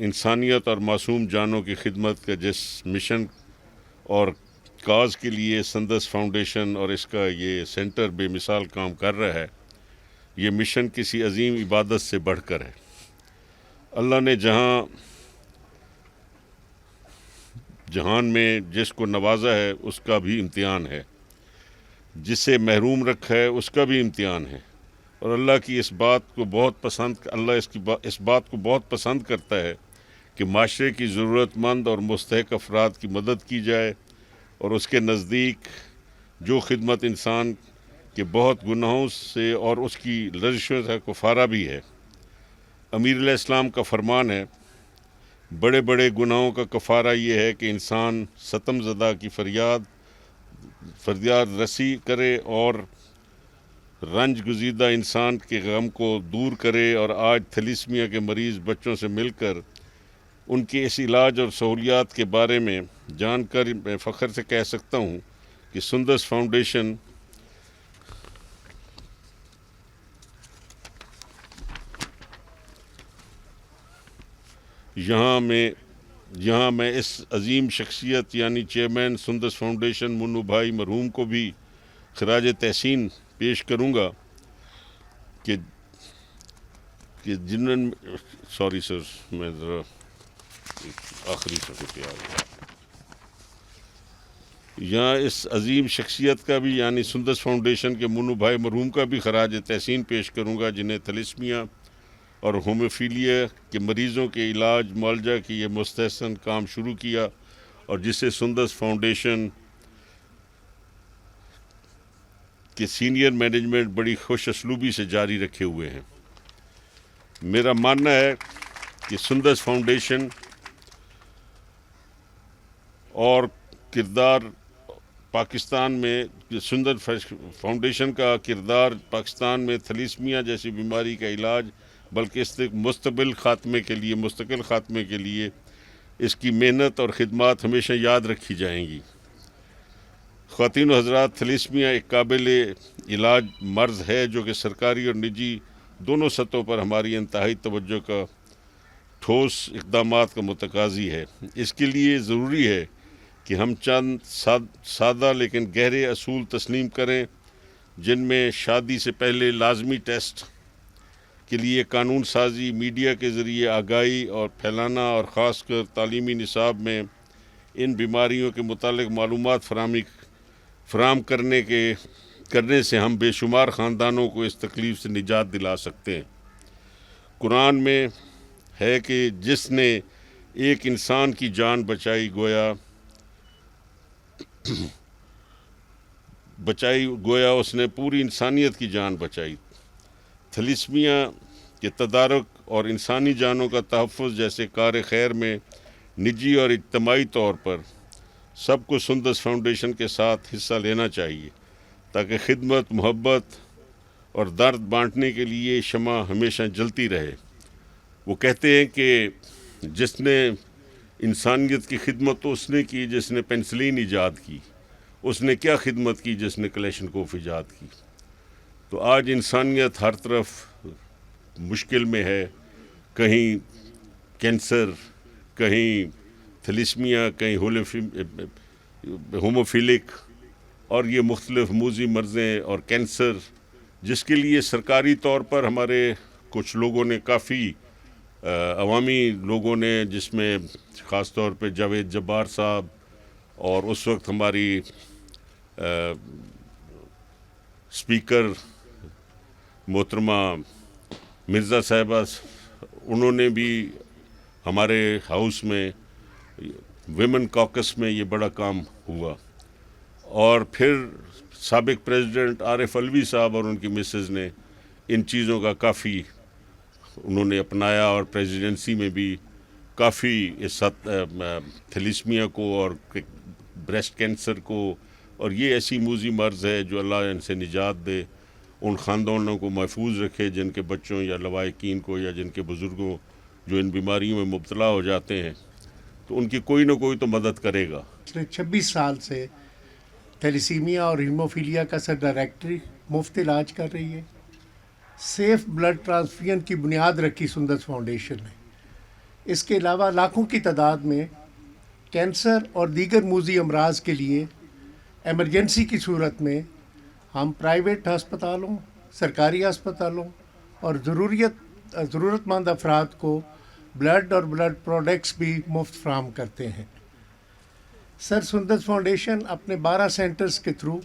انسانیت اور معصوم جانوں کی خدمت کا جس مشن اور کاز کے لیے سندس فاؤنڈیشن اور اس کا یہ سینٹر بے مثال کام کر رہا ہے، یہ مشن کسی عظیم عبادت سے بڑھ کر ہے۔ اللہ نے جہان میں جس کو نوازا ہے اس کا بھی امتحان ہے، جسے محروم رکھا ہے اس کا بھی امتحان ہے، اور اللہ کی اس بات کو بہت پسند کرتا ہے کہ معاشرے کی ضرورت مند اور مستحق افراد کی مدد کی جائے، اور اس کے نزدیک جو خدمت انسان کے بہت گناہوں سے اور اس کی لرزشوں سے کفارہ بھی ہے۔ امیر علیہ السلام کا فرمان ہے، بڑے بڑے گناہوں کا کفارہ یہ ہے کہ انسان ستم زدہ کی فریاد رسی کرے اور رنج گزیدہ انسان کے غم کو دور کرے، اور آج تھیلیسیمیا کے مریض بچوں سے مل کر ان کے اس علاج اور سہولیات کے بارے میں جان کر میں فخر سے کہہ سکتا ہوں کہ سندس فاؤنڈیشن یہاں میں اس عظیم شخصیت یعنی چیئرمین سندس فاؤنڈیشن منو بھائی مرحوم کو بھی خراج تحسین پیش کروں گا کہ جنہوں نے سوری سر میں ذرا آخری صفحے پہ آ گیا۔ یہاں اس عظیم شخصیت کا بھی یعنی سندس فاؤنڈیشن کے منو بھائی مرحوم کا بھی خراج تحسین پیش کروں گا، جنہیں تھیلیسیمیا اور ہوموفیلیا کے مریضوں کے علاج معالجہ کی یہ مستحسن کام شروع کیا، اور جسے سندس فاؤنڈیشن کے سینئر مینجمنٹ بڑی خوش اسلوبی سے جاری رکھے ہوئے ہیں۔ میرا ماننا ہے کہ سندس فاؤنڈیشن اور سندس فاؤنڈیشن کا کردار پاکستان میں تھیلیسیمیا جیسی بیماری کا علاج بلکہ اس کے مستقل خاتمے کے لیے اس کی محنت اور خدمات ہمیشہ یاد رکھی جائیں گی۔ خواتین و حضرات، تھیلیسیمیا ایک قابل علاج مرض ہے جو کہ سرکاری اور نجی دونوں سطحوں پر ہماری انتہائی توجہ کا ٹھوس اقدامات کا متقاضی ہے۔ اس کے لیے ضروری ہے کہ ہم چند سادہ لیکن گہرے اصول تسلیم کریں، جن میں شادی سے پہلے لازمی ٹیسٹ کے لیے قانون سازی، میڈیا کے ذریعے آگاہی اور پھیلانا، اور خاص کر تعلیمی نصاب میں ان بیماریوں کے متعلق معلومات فراہم کرنے سے ہم بے شمار خاندانوں کو اس تکلیف سے نجات دلا سکتے ہیں۔ قرآن میں ہے کہ جس نے ایک انسان کی جان بچائی گویا اس نے پوری انسانیت کی جان بچائی۔ تھیلیسیمیا کے تدارک اور انسانی جانوں کا تحفظ جیسے کار خیر میں نجی اور اجتماعی طور پر سب کو سندس فاؤنڈیشن کے ساتھ حصہ لینا چاہیے، تاکہ خدمت، محبت اور درد بانٹنے کے لیے شمع ہمیشہ جلتی رہے۔ وہ کہتے ہیں کہ جس نے انسانیت کی خدمت تو اس نے کی جس نے پینسلین ایجاد کی، اس نے کیا خدمت کی جس نے کلیشنکوف ایجاد کی۔ تو آج انسانیت ہر طرف مشکل میں ہے، کہیں کینسر، کہیں تھیلیسیمیا، کہیں ہوموفیلک اور یہ مختلف موذی مرضیں اور کینسر، جس کے لیے سرکاری طور پر ہمارے کچھ لوگوں نے کافی عوامی لوگوں نے، جس میں خاص طور پہ جاوید جبار صاحب اور اس وقت ہماری اسپیکر محترمہ مرزا صاحبہ، انہوں نے بھی ہمارے ہاؤس میں ویمن کاکس میں یہ بڑا کام ہوا، اور پھر سابق پریزیڈنٹ عارف علوی صاحب اور ان کی مسز نے ان چیزوں کا کافی انہوں نے اپنایا، اور پریزیڈنسی میں بھی کافی اس تھیلیسیمیا کو اور بریسٹ کینسر کو، اور یہ ایسی موذی مرض ہے جو اللہ ان سے نجات دے، ان خاندانوں کو محفوظ رکھے جن کے بچوں یا لواحقین کو یا جن کے بزرگوں جو ان بیماریوں میں مبتلا ہو جاتے ہیں، تو ان کی کوئی نہ کوئی تو مدد کرے گا۔ پچھلے 26 سال سے تھیلیسیمیا اور ہیموفیلیا کا سر ڈائریکٹری مفت علاج کر رہی ہے۔ سیف بلڈ ٹرانسفیوژن کی بنیاد رکھی سندس فاؤنڈیشن نے۔ اس کے علاوہ لاکھوں کی تعداد میں کینسر اور دیگر موذی امراض کے لیے ایمرجنسی کی صورت میں ہم پرائیویٹ ہسپتالوں، سرکاری ہسپتالوں اور ضرورت مند افراد کو بلڈ اور بلڈ پروڈکٹس بھی مفت فراہم کرتے ہیں۔ سر سندس فاؤنڈیشن اپنے 12 سینٹرز کے تھرو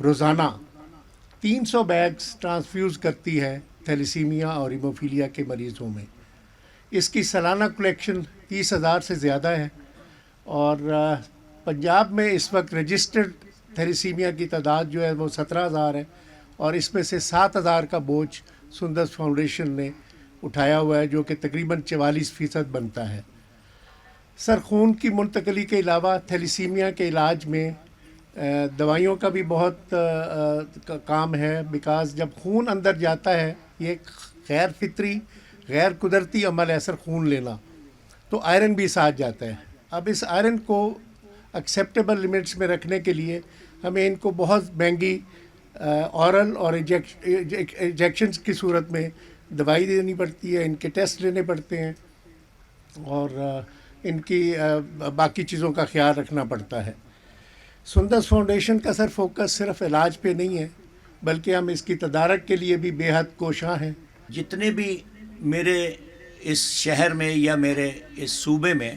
روزانہ 300 بیگز ٹرانسفیوز کرتی ہے تھیلیسیمیا اور ہیموفیلیا کے مریضوں میں۔ اس کی سالانہ کلیکشن 30,000 سے زیادہ ہے، اور پنجاب میں اس وقت رجسٹرڈ تھیلیسیمیا کی تعداد جو ہے وہ 17,000 ہے، اور اس میں سے 7,000 کا بوجھ سندس فاؤنڈیشن نے اٹھایا ہوا ہے، جو کہ تقریباً 44% بنتا ہے۔ سر خون کی منتقلی کے علاوہ تھیلیسیمیا کے علاج میں دوائیوں کا بھی بہت کام ہے، بیکاز جب خون اندر جاتا ہے، یہ ایک غیر فطری غیر قدرتی عمل ہے سر خون لینا، تو آئرن بھی ساتھ جاتا ہے۔ اب اس آئرن کو ایکسیپٹیبل لیمٹس میں رکھنے کے لیے ہمیں ان کو بہت مہنگی اورل اور انجیکشنز کی صورت میں دوائی دینی پڑتی ہے، ان کے ٹیسٹ لینے پڑتے ہیں، اور ان کی باقی چیزوں کا خیال رکھنا پڑتا ہے۔ سندس فاؤنڈیشن کا سر فوکس صرف علاج پہ نہیں ہے، بلکہ ہم اس کی تدارک کے لیے بھی بے حد کوشاں ہیں۔ جتنے بھی میرے اس شہر میں یا میرے اس صوبے میں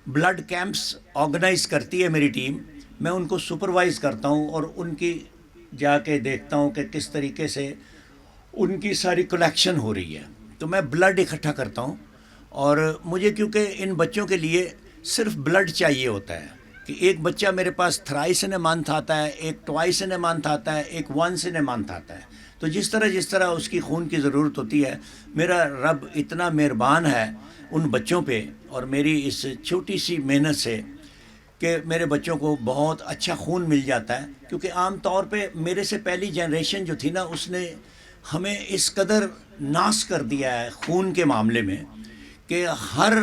بلڈ کیمپس آرگنائز کرتی ہے میری ٹیم، میں ان کو سپروائز کرتا ہوں اور ان کی جا کے دیکھتا ہوں کہ کس طریقے سے ان کی ساری کلیکشن ہو رہی ہے۔ تو میں بلڈ اکٹھا کرتا ہوں، اور مجھے کیونکہ ان بچوں کے لیے صرف بلڈ چاہیے ہوتا ہے کہ ایک بچہ میرے پاس تھرائس ان اے منتھ آتا ہے، ایک ٹوائس ان اے منتھ آتا ہے، ایک ونس ان اے منتھ آتا ہے۔ تو جس طرح اس کی خون کی ضرورت ہوتی ہے، میرا رب اتنا مہربان ہے ان بچوں پہ اور میری اس چھوٹی سی محنت سے کہ میرے بچوں کو بہت اچھا خون مل جاتا ہے۔ کیونکہ عام طور پہ میرے سے پہلی جنریشن جو تھی نا، اس نے ہمیں اس قدر ناس کر دیا ہے خون کے معاملے میں کہ ہر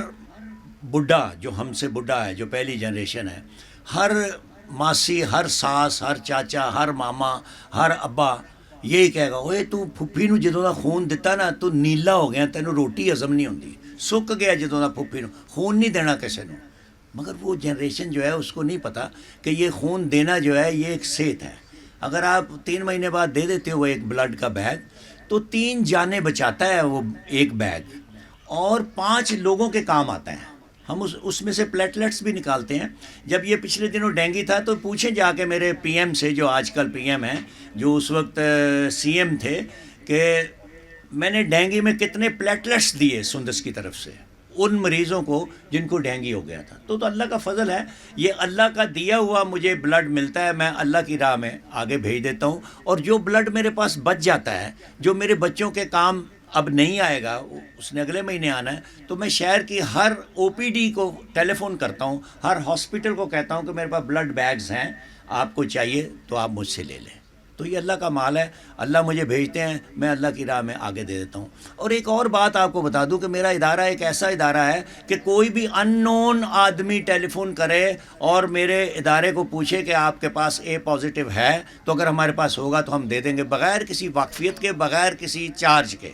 بڈھا جو ہم سے بڈھا ہے، جو پہلی جنریشن ہے، ہر ماسی، ہر ساس، ہر چاچا، ہر ماما، ہر ابا یہی کہے گا، اوے تو پھپھی نو جدوں دا خون دتا نا تو نیلا ہو گیا، تینوں روٹی ہضم نہیں ہوندی، سک گیا جدوں دا پھپھی نو، خون نہیں دینا کسے نو۔ مگر وہ جنریشن جو ہے اس کو نہیں پتا کہ یہ خون دینا جو ہے یہ ایک صحت ہے۔ اگر آپ 3 مہینے بعد دے دیتے ہو ایک بلڈ کا بیگ، تو 3 جانیں بچاتا ہے وہ ایک بیگ، اور 5 لوگوں کے کام آتا ہے۔ ہم اس میں سے پلیٹلیٹس بھی نکالتے ہیں۔ جب یہ پچھلے دنوں ڈینگی تھا تو پوچھیں جا کے میرے پی ایم سے، جو آج کل پی ایم ہیں، جو اس وقت سی ایم تھے، کہ میں نے ڈینگی میں کتنے پلیٹلیٹس دیے سندس کی طرف سے ان مریضوں کو جن کو ڈینگی ہو گیا تھا۔ تو اللہ کا فضل ہے، یہ اللہ کا دیا ہوا مجھے بلڈ ملتا ہے، میں اللہ کی راہ میں آگے بھیج دیتا ہوں، اور جو بلڈ میرے پاس بچ جاتا ہے، جو میرے بچوں کے کام اب نہیں آئے گا، اس نے اگلے مہینے آنا ہے، تو میں شہر کی ہر او پی ڈی کو ٹیلی فون کرتا ہوں، ہر ہاسپٹل کو کہتا ہوں کہ میرے پاس بلڈ بیگز ہیں، آپ کو چاہیے تو آپ مجھ سے لے لیں۔ تو یہ اللہ کا مال ہے، اللہ مجھے بھیجتے ہیں، میں اللہ کی راہ میں آگے دے دیتا ہوں۔ اور ایک اور بات آپ کو بتا دوں کہ میرا ادارہ ایک ایسا ادارہ ہے کہ کوئی بھی ان نون آدمی ٹیلی فون کرے اور میرے ادارے کو پوچھے کہ آپ کے پاس اے پازیٹیو ہے، تو اگر ہمارے پاس ہوگا تو ہم دے دیں گے، بغیر کسی واقفیت کے، بغیر کسی چارج کے۔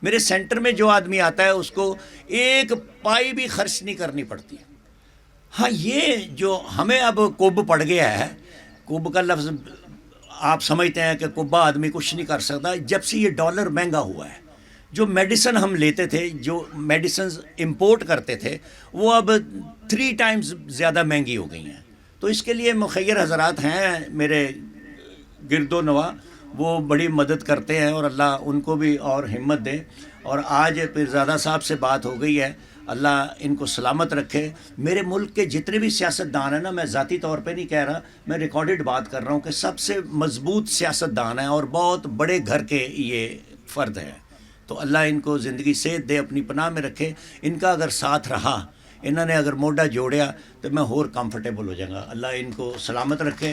میرے سینٹر میں جو آدمی آتا ہے اس کو ایک پائی بھی خرچ نہیں کرنی پڑتی۔ ہاں، یہ جو ہمیں اب کب پڑ گیا ہے، کب کا لفظ آپ سمجھتے ہیں کہ کبا آدمی کچھ نہیں کر سکتا، جب سے یہ ڈالر مہنگا ہوا ہے، جو میڈیسن ہم لیتے تھے، جو میڈیسنز امپورٹ کرتے تھے، وہ اب 3 ٹائمز زیادہ مہنگی ہو گئی ہیں۔ تو اس کے لیے مخیر حضرات ہیں میرے گرد و نواح، وہ بڑی مدد کرتے ہیں، اور اللہ ان کو بھی اور ہمت دے۔ اور آج پیرزادہ صاحب سے بات ہو گئی ہے، اللہ ان کو سلامت رکھے۔ میرے ملک کے جتنے بھی سیاستدان ہیں نا، میں ذاتی طور پہ نہیں کہہ رہا، میں ریکارڈڈ بات کر رہا ہوں، کہ سب سے مضبوط سیاستدان ہیں اور بہت بڑے گھر کے یہ فرد ہیں۔ تو اللہ ان کو زندگی صحت دے، اپنی پناہ میں رکھے۔ ان کا اگر ساتھ رہا، انہوں نے اگر موڈا جوڑیا، تو میں اور کمفرٹیبل ہو جاؤں گا۔ اللہ ان کو سلامت رکھے۔